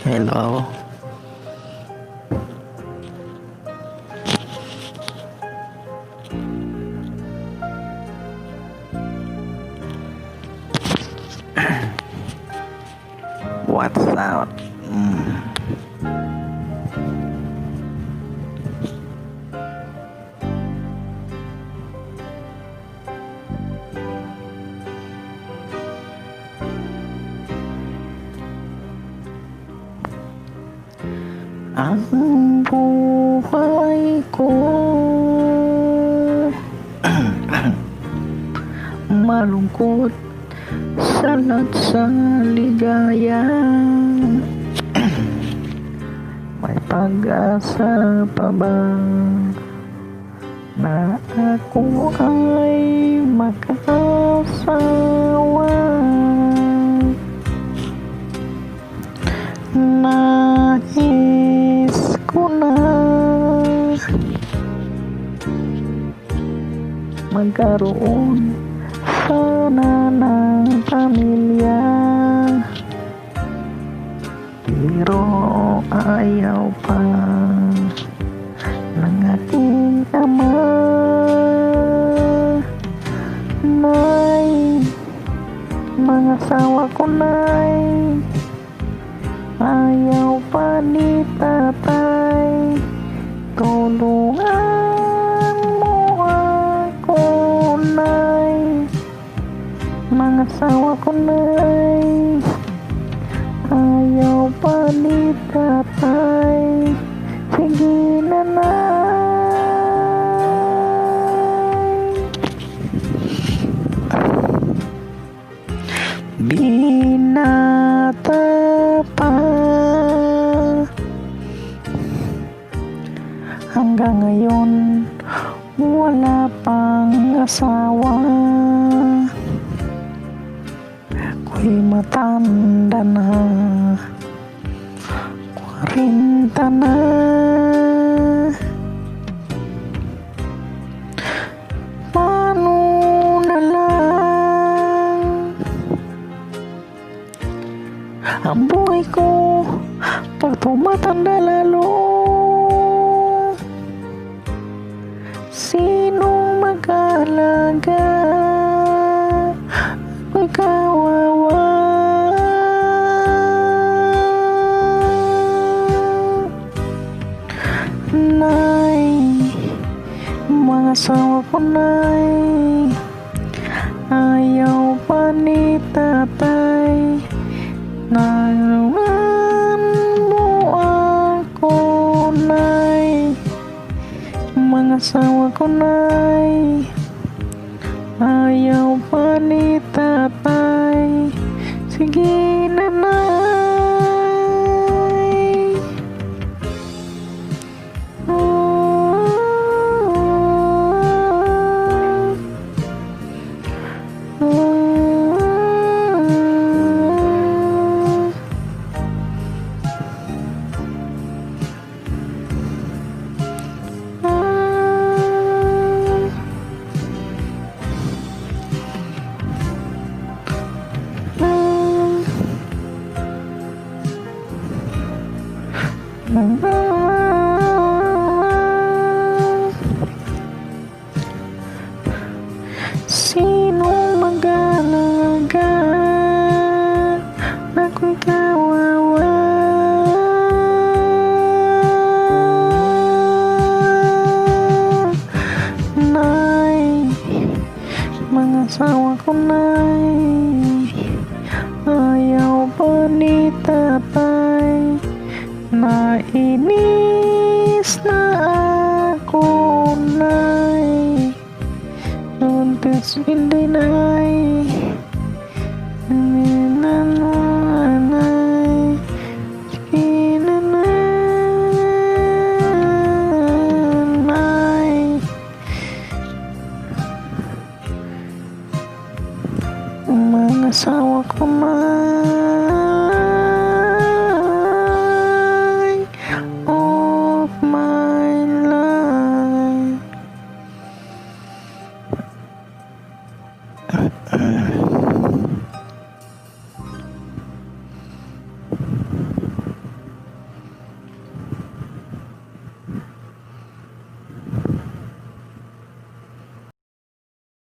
Hello. What's up? Ang buhay ko malungkot, salat sa ligaya. May pag-asa pa ba na ako ay makaasawa? Nais ko na magkaroon sana ng pamilya, pero ayaw pa ng aking ama. Nay, mga asawa ko, nay, ayaw pa ni tatay. Tulungan mo ako, nay, mga asawa ko, nay, ayaw pa ni tatay. Sige na, nay. Binata pa, hanggang ngayon wala pang asawa. Ako'y matanda na, 40 na. Paano na lang ang buhay ko pag tumatanda lalo? Sinong mag-aalaga? Ako'y kawawa. Nay, mga asawa ko, nay, ayaw pa ni tatay. Nalungan mo ako, nay, mga asawa ko, nay, ayaw pa ni tatay. Sige na, nay. Sinong mag-aalaga? Ako'y kawawa. Nay, mga asawa ko, nay, ayaw pa ni tatay. Nainis na ako, nay, buntis hindi, nay.